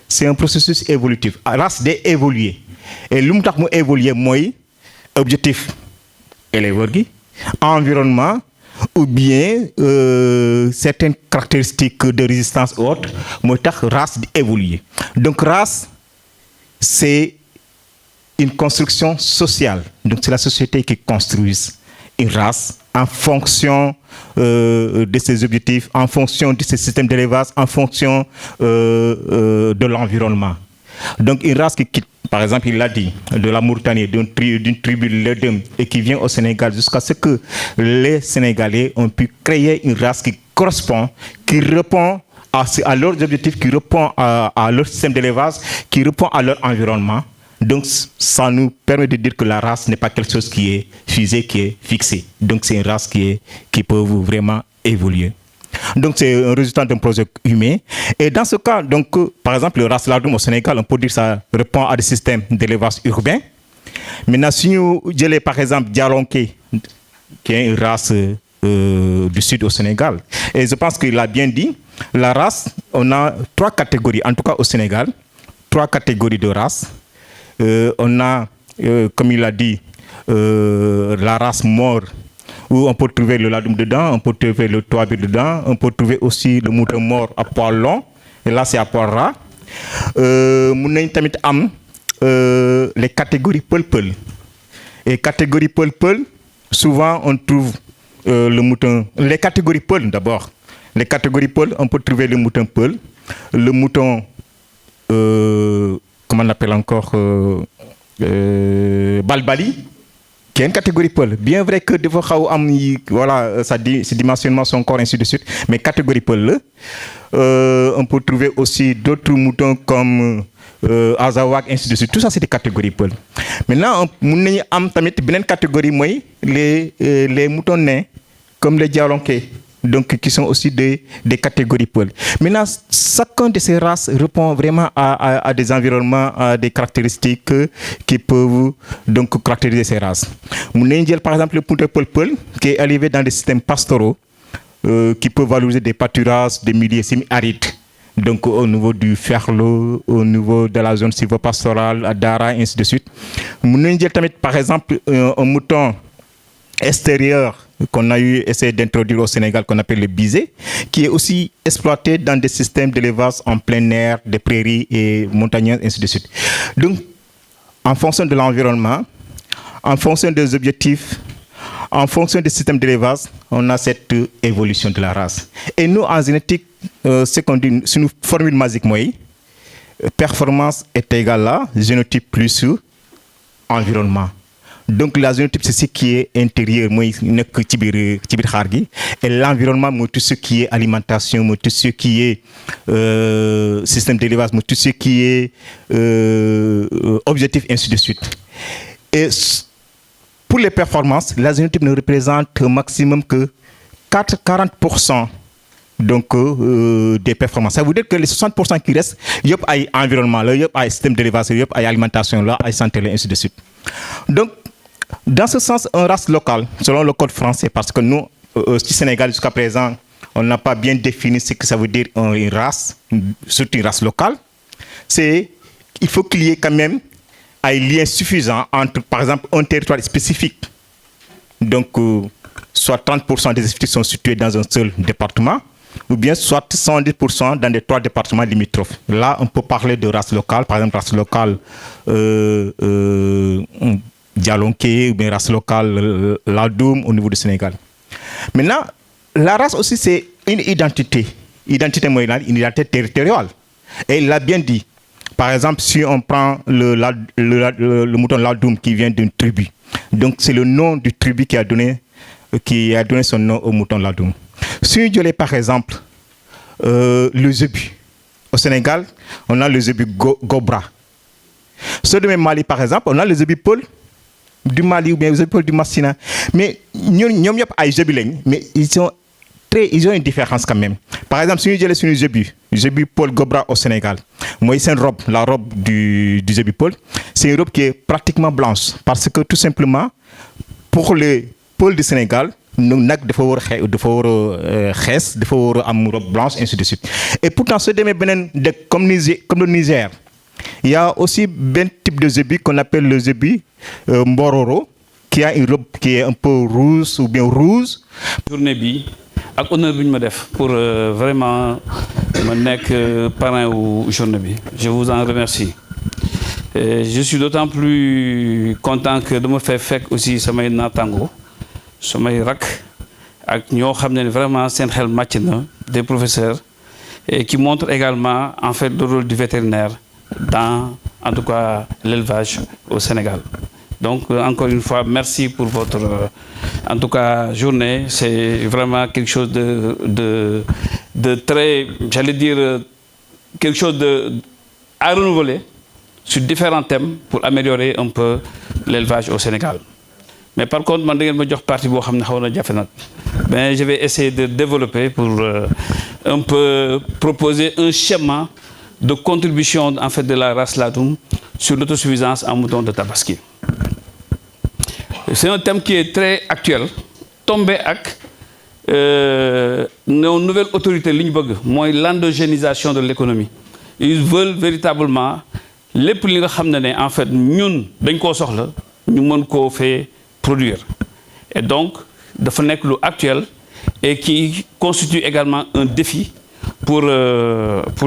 c'est un processus évolutif. La race d'évoluer. Et l'umtakmo évoluer, moi, objectif, éleveur, environnement, ou bien certaines caractéristiques de résistance ou autres, moi, race d'évoluer. Donc, race, c'est une construction sociale. Donc, c'est la société qui construit une race en fonction de ses objectifs, en fonction de ses systèmes d'élevage, en fonction de l'environnement. Donc, une race qui par exemple, il l'a dit, de la Mauritanie, d'une tribu Ledem, et qui vient au Sénégal, jusqu'à ce que les Sénégalais ont pu créer une race qui correspond, qui répond à leurs objectifs, qui répond à leur système d'élevage, qui répond à leur environnement. Donc, ça nous permet de dire que la race n'est pas quelque chose qui est figé, qui est fixé. Donc, c'est une race qui peut vraiment évoluer. Donc, c'est un résultat d'un projet humain. Et dans ce cas, donc, par exemple, le race Ladoum au Sénégal, on peut dire que ça répond à des systèmes d'élevage urbain. Maintenant, si nous disons par exemple Dialonké, qui est une race du sud au Sénégal, et je pense qu'il a bien dit, la race, on a 3 catégories, en tout cas au Sénégal, 3 catégories de races. On a, comme il a dit, la race mort, où on peut trouver le ladoum dedans, on peut trouver le toabir dedans, on peut trouver aussi le mouton mort à poil long, et là c'est à poil ras. Les catégories peul-peul. Et catégorie peul-peul, souvent on trouve le mouton, les catégories peul d'abord. Les catégories peul, on peut trouver le mouton peul, le mouton, comment on appelle encore, balbali, qui est une catégorie peul. Bien vrai que voilà, ses dimensionnements sont encore ainsi de suite, mais catégorie peul, on peut trouver aussi d'autres moutons comme Azawak, ainsi de suite. Tout ça, c'est des catégories peul. Maintenant, on a une catégorie, les moutons nains, comme les dialonqués, donc qui sont aussi des catégories peul. Maintenant, chacun de ces races répond vraiment à des environnements, à des caractéristiques qui peuvent donc caractériser ces races. Par exemple, le mouton peul-peul, qui est élevé dans des systèmes pastoraux, qui peuvent valoriser des pâturages, des milieux semi-arides. Donc au niveau du Ferlo, au niveau de la zone sylvopastorale, à Dara, ainsi de suite. Par exemple, un mouton extérieur qu'on a essayé d'introduire au Sénégal, qu'on appelle le bisé, qui est aussi exploité dans des systèmes d'élevage en plein air, des prairies et montagneuses, ainsi de suite. Donc, en fonction de l'environnement, en fonction des objectifs, en fonction des systèmes d'élevage, on a cette évolution de la race. Et nous, en génétique, ce qu'on dit, c'est une formule magique, performance est égale à génotype plus environnement. Donc la génotype, c'est ce qui est intérieur, et l'environnement, tout ce qui est alimentation, tout ce qui est système d'élevage, tout ce qui est objectif, ainsi de suite. Et pour les performances, la génotype ne représente au maximum que 40% donc, des performances. Ça veut dire que les 60% qui restent, il y a un environnement, il y a un système d'élevage, il y a une alimentation, il y a une santé, ainsi de suite. Donc, dans ce sens, un race locale, selon le code français, parce que nous, au Sénégal, jusqu'à présent, on n'a pas bien défini ce que ça veut dire une race, surtout une race locale, il faut qu'il y ait quand même un lien suffisant entre, par exemple, un territoire spécifique. Donc, soit 30% des effectifs sont situés dans un seul département, ou bien soit 110% dans les 3 départements limitrophes. Là, on peut parler de race locale, par exemple, race locale Dialonké, ou bien race locale Ladoum au niveau du Sénégal. Maintenant, la race aussi, c'est une identité. Identité moyenne, une identité territoriale. Et il l'a bien dit. Par exemple, si on prend le mouton Ladoum qui vient d'une tribu, donc c'est le nom du tribu qui a donné son nom au mouton Ladoum. Si on dit par exemple le zébu, au Sénégal, on a le zébu Gobra. Ceux de Mali, par exemple, on a le zébu Paul du Mali ou bien le zébu Paul du Massina. Mais nous avons des zébus, mais ils ont une différence quand même. Par exemple, si nous disons le zébu Paul Gobra au Sénégal, moi, c'est une robe, la robe du zébu Paul, c'est une robe qui est pratiquement blanche. Parce que tout simplement, pour les Paul du Sénégal, nous avons des robe blanche, ainsi de suite. Et pourtant, comme le Niger, il y a aussi un type de zébu qu'on appelle le zébu Mbororo, qui a une robe qui est un peu rouge ou bien rouge. Journée bi ak honneur bi ñu ma def pour vraiment ma nekk parrain wu journée bi. Je vous en remercie. Je suis d'autant plus content que de me faire fekk aussi samay naataango samay rak ak ñoo xam ne vraiment seen xel màcc na, des professeurs et qui montrent également en fait le rôle du vétérinaire dans en tout cas l'élevage au Sénégal. Donc encore une fois, merci pour votre en tout cas journée. C'est vraiment quelque chose de très, j'allais dire, quelque chose à renouveler sur différents thèmes pour améliorer un peu l'élevage au Sénégal. Mais par contre, je vais essayer de développer pour un peu proposer un schéma de contribution en fait de la race Ladoum sur l'autosuffisance en mouton de Tabaski. C'est un thème qui est très actuel, tombé avec nos nouvelles autorités, l'endogénisation de l'économie. Ils veulent véritablement les plus en fait nous faire produire. Et donc, de faire actuel et qui constitue également un défi pour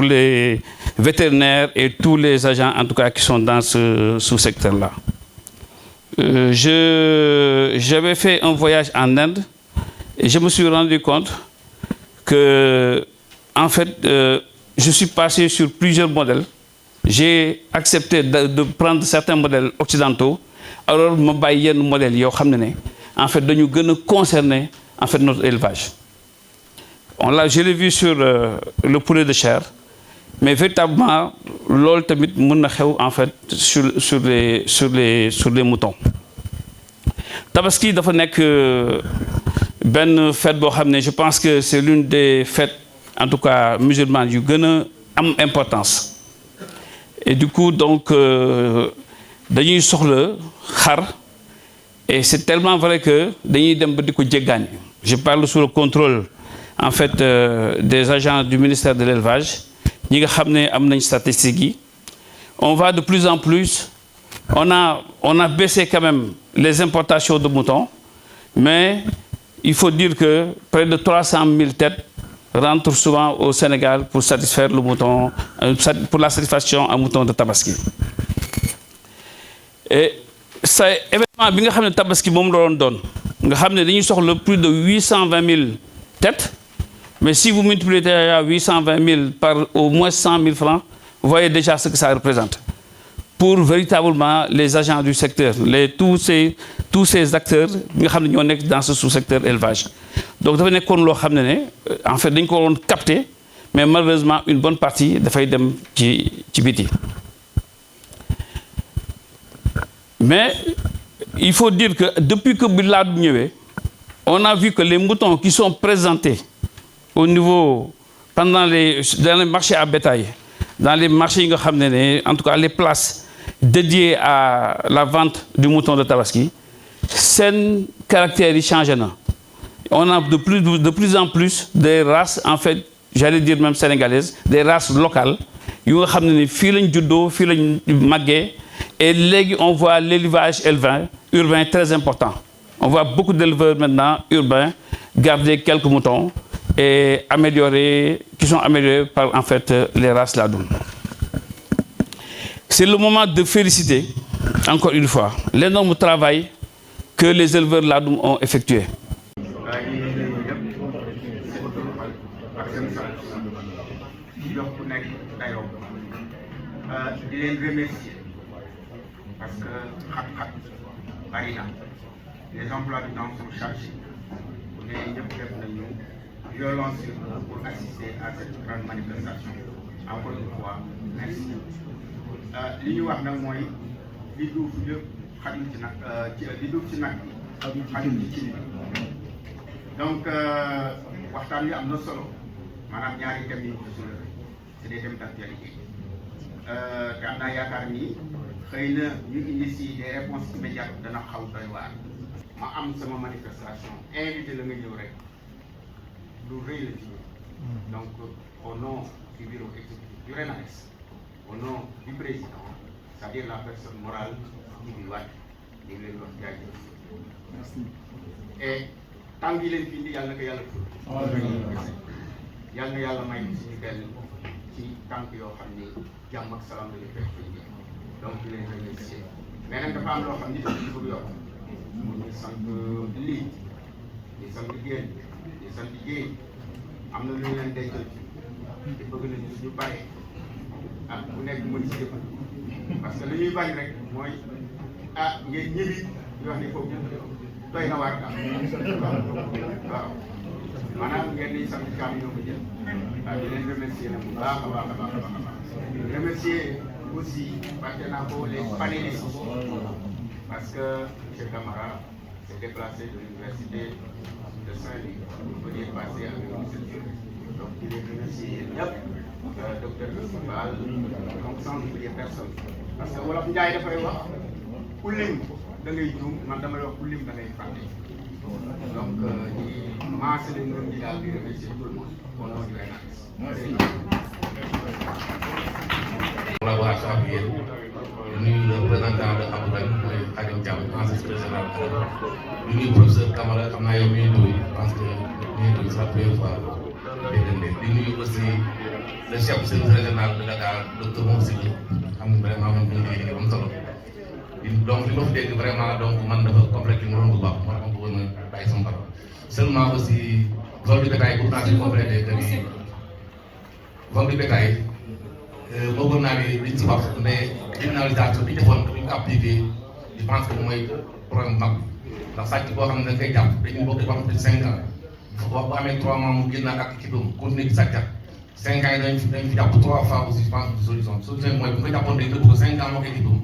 les vétérinaires et tous les agents en tout cas qui sont dans ce sous-secteur-là. J'avais fait un voyage en Inde et je me suis rendu compte que, en fait, je suis passé sur plusieurs modèles. J'ai accepté de prendre certains modèles occidentaux. Alors, je vais faire un modèle qui en fait, nous concerner en fait, notre élevage. Je l'ai vu sur le poulet de chair, mais véritablement, en fait, sur les moutons. Tabaski dafa nek ben fête bo xamné je pense que c'est l'une des fêtes en tout cas musulmanes yu gëna am importance. Et du coup donc dañuy soxla xar et c'est tellement vrai que dañuy dem ba diko djéggaani. Je parle sous le contrôle en fait des agents du ministère de l'élevage ñi nga xamné am nañ statistiques yi. On va de plus en plus, on a baissé quand même les importations de moutons, mais il faut dire que près de 300 000 têtes rentrent souvent au Sénégal pour satisfaire le mouton, pour la satisfaction en mouton de Tabaski. Et c'est événement bi nga xamné Tabaski mom la doon nga xamné dañuy soxla plus de 820 000 têtes, mais si vous multipliez 820 000 par au moins 100 000 francs, vous voyez déjà ce que ça représente. Pour véritablement les agents du secteur, tous ces acteurs qui sont dans ce sous-secteur élevage. Donc, en fait, nous avons capté, mais malheureusement, une bonne partie de fait dem Tibiti. Mais il faut dire que depuis que Bilad Niévé, on a vu que les moutons qui sont présentés au niveau, dans les marchés à bétail, dans les marchés, en tout cas les places dédiées à la vente du mouton de Tabaski, c'est caractère change. On a de plus en plus des races, en fait, j'allais dire même sénégalaises, des races locales, qui ont judo, et là, on voit l'élevage urbain très important. On voit beaucoup d'éleveurs maintenant urbains garder quelques moutons et qui sont améliorés par en fait les races Ladoum. C'est le moment de féliciter, encore une fois, l'énorme travail que les éleveurs Ladoum ont effectué. Parce que les emplois du temps sont chargés. Violence pour assister à cette grande manifestation. Encore une fois, merci. Li ñu wax nag mooy li duuf yëpp xajul ci nag li duuf ci nag xajul ci cin bi. Donc waxtaan wi am na solo maanaam ñaari thèmes yi ñu ko soulevé c'est des thèmes d'actualité. Te am naa yaakaar ni xëy na ñu indi si des réponses immédiates dana xaw doy waar. Ma am sama manifestation invité la nga ñëw rek. Donc, au nom du bureau exécutif du RENAES, au nom du président, c'est-à-dire la personne morale du Biwad, nous les Merci. Et tant qu'il est fini, il y a le cas. Il y a le maïs, qui tant qu'il y a un salam de l'effet. Donc, il est remercié. Mais il n'y a pas de famille de l'Ivoire. Nous sommes lits, nous sommes bien. sant yi am na lu ñu leen dencal ci te bëgg nañu ñu bare ah bu nekk mën si jëfandiku parce que li ñuy bañ rek mooy ah ngeen ñëbi di wax ni foofu doy na waar daal waaw maanaam ngeen di sant Thiam ñoo ko jël waaw di leen remercier nag bu baax a baax a baax a baax remercier aussi fàtte naa ko les panélistes parce que M. Camara s'est déplacé de l'université de Saint-Louis pour venir passer avec nous cette journée. Donc, je les remercie ñëpp docteur Fall, donc sans oublier personne. Parce que wolof Njaay dafay wax ku lim da ngay juum man damay wax ku lim da ngay fàtte. Donc, di maase leen doon di daal di remercier tout le monde au nom du RNAS. Collaboration ak yéen di nuyu le représentant de Abdoulaye mooy Khadim Thiam ancien secrétaire général di nuyu professeur Camara xam naa yow mi ngi parce que mi ngi c'est la première fois déggante di nuyu aussi le chef service régional de Dakar docteur Moussa xam nga vraiment moom ñu ngi liggéey am solo donc li ma fi dégg vraiment donc man dafa complété mu doon bu baax moo tax ma bëggoon a bàyyi sama parole seulement aussi vol du bétail pour naa complété que ni vol du bétail bëggoon naa ni liñ ci wax mais criminalisation bi ñu defoon bu ñu ko appliqué je pense que mooy problème mag ndax sàcc boo xam ne dañ koy jàpp dañuy bokk di wax de 5 ans bu amee 3 mois mu génnaat ak équipe am continuer di sàccat 5 ans yi dañ fi jàpp 3 fois aussi je pense que solution mooy bu ñu ko jàppoon dañ ko 5 ans moo ko équipe am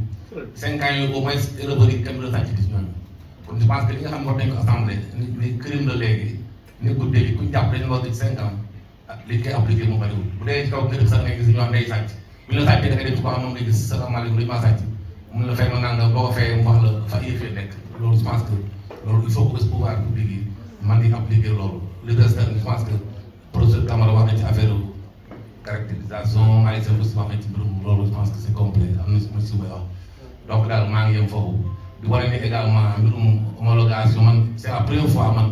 5 ans yooyu au moins éleveurs yi kenn du la sàcc gis ñooñu kon je pense que li nga xam ne war nañ ko assemblée ni crime la léegi nekkul délit ku ñu jàpp dañu war di 5 ans li ñu koy appliqué mu bariwul bu dee ci kaw nga def sax nga gis ñoo xam day sàcc bu ñu la sàccee da ngay dem ci ko xam moom nga gis salaamaaleykum dañu maa sàcc mun la fay ma nangam boo ko fayee mu wax la fa yëfee nekk loolu je pense que loolu il faut que pouvoir public yi man di appliquer loolu li des nag je pense que professeur Camara wax na ci affaire caractérisation ay services wax na ci mbirum loolu je pense que c'est complet am na si may wax donc daal maa ngi yem foofu di wane ne également mbirum homologation man c'est la première fois man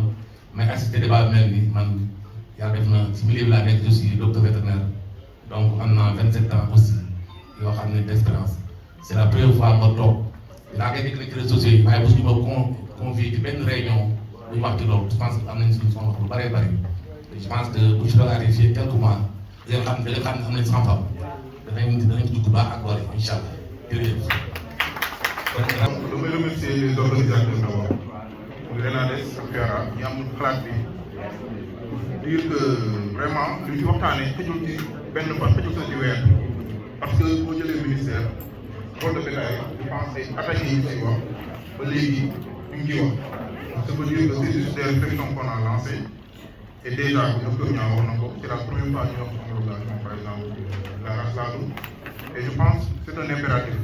may assisté débat mel ni man yàlla def na si milieu bi laa nekk je suis docteur vétérinaire donc am na 27 ans aussi yoo xam ne d'expérience c'est la première fois ma toog laa koy dégg ci réseaux sociaux yi waaye mosuñu ma convié ci benn réunion bu ñu wax ci loolu je pense que am nañ solution wax lu bëree bëri je pense que bu ñu doon fii quelques mois da nga xam ne am nañ xam-xam danañ ci dugg baax ak doole incha allah jërëjëf. damay remercier les organisateurs d'abord muy RNAS ak FIARA ñu am xalaat bi dire que vraiment li ñu ci waxtaanee xëjul ci benn fan xëjul sa ci weer parce que boo jëlee ministère vol de bétail je pense que attaques yi ñu ciy wax ba léegi ñu ngi ciy wax ça veut dire que c'est juste des réflexions qu'on a lancées et déjà bu docteur Niang wax na ko c'est la première fois ñu wax homologation par exemple la race Ladoum et je pense que c'est un impératif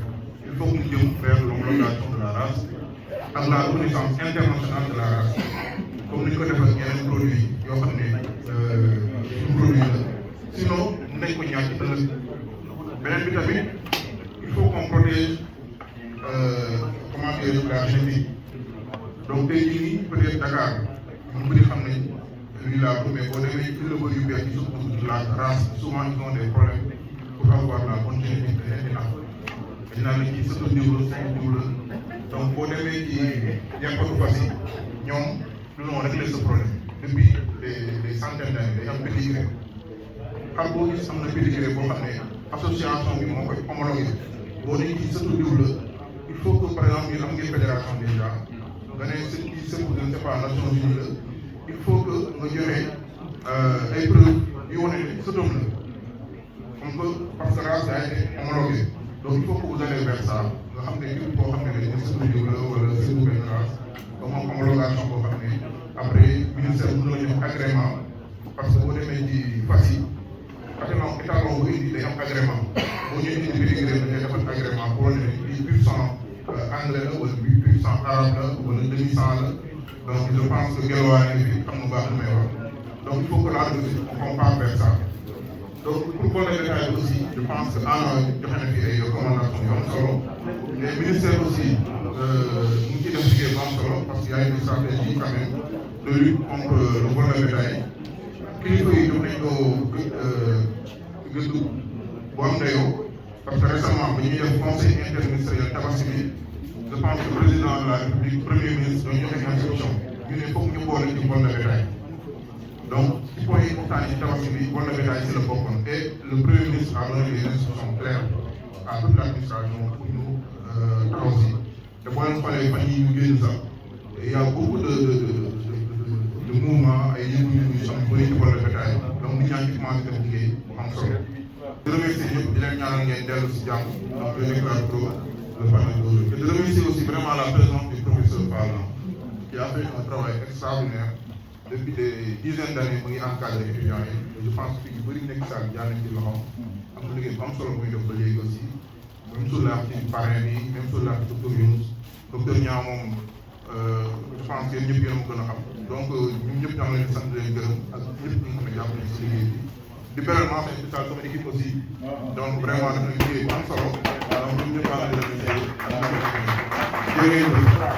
il faut que ñu jëm vers l'homologation de la race ak la reconnaissance internationale de la race comme ni ñu ko defee ak yeneen produits yoo xam ne suñu produit la sinon nañ ko ñàkk ëllëg beneen bi tamit il faut qu'on protège comment dire la génétique donc tey jii nii peut-être Dakar ñu bëri xam nañ lii laa ko mais boo demee ci éleveurs yu bees yi surtout la race souvent ils ont des problèmes pour avoir la bonne génétique dañ naan la ci sëtu diw la sëtu diw la donc boo demee ci yàqatu fas yi ñoom dañoo régler ce problème depuis des centaines d'années day am pédigré xam boo gis am na pédigré boo xam ne association bi moo koy homologué boo nee ci sëtu diw la il faut que par exemple ñu am ngeen fédération déjà nga ne ce qui se je ne sais pas Nations Unies la il faut que nga joxe ay preuves yu wane ne sëtoom la comme que parce que race a été homologué donc il faut que vous allez vers ça nga xam ne képp koo xam ne dañu sëtu diw la wala sëtu benn race ba moom homologation boo xam ne après ministère mën na jox agrément parce que boo demee ci fas yi étalon bu indi day am agrément boo ñëwee indi pédigré da ngay defal agrément pour wane ne bii pur sang anglais la wala bii pur sang arabe la wala demi sang la donc je pense que Guelwaar yi fi xam nga baax li may wax donc il faut que là aussi on part vers ça donc pour vol de bétail aussi je pense que joxe na fi ay recommandations yu am solo mais ministère aussi mu ngi ciy def liggéey bu am solo parce que y a une stratégie quand même de lutte contre le vol de bétail kilifa yi jox nañ ko gëstu bu am dayoo parce que récemment ba ñuy def conseil interministériel tabaski bi je pense que président de la république premier ministre dañu joxe instruction ñu ne foog ñu boole ci vol de bétail donc ci point yi waxtaan ci tabaski bi vol de bétail ci la bokkoon et le premier ministre a donné des instructions claires à toute l'administration pour ñu taxaw si te boo leen xoolee fan yii ñu génn sax il y a beaucoup de mouvements ay yëngu-yëngu yu sam bëri ci vol de bétail donc nit ñaa ngi commencé def liggéey bu am solo di remercier ñëpp di leen ñaanal ngeen dellu si jàmm donc le déclare trop le panel d'aujourd'hui et de remercier aussi vraiment la présence du professeur Fall qui a fait un travail extraordinaire depuis des dizaines d'années mu ngi encadré étudiants yi je pense que yu bëri nekk saal jaar nañ ci loxoom am na liggéey bu am solo muy def ba léegi aussi même sur la ci parrain bi même sur la docteur Younous docteur Niang moom je pense que ñëpp yéen a ma gën a xam donc ñun ñëpp ñoo ngi leen di sant leen gërëm ak ñëpp ñi nga xam ne jàpp nañ si liggéey bi di beral mention spéciale sama équipe aussi donc vraiment def nañ liggéey bu am solo donc ñun ñëpp ñoo ngi leen di remercier ak jërëjëf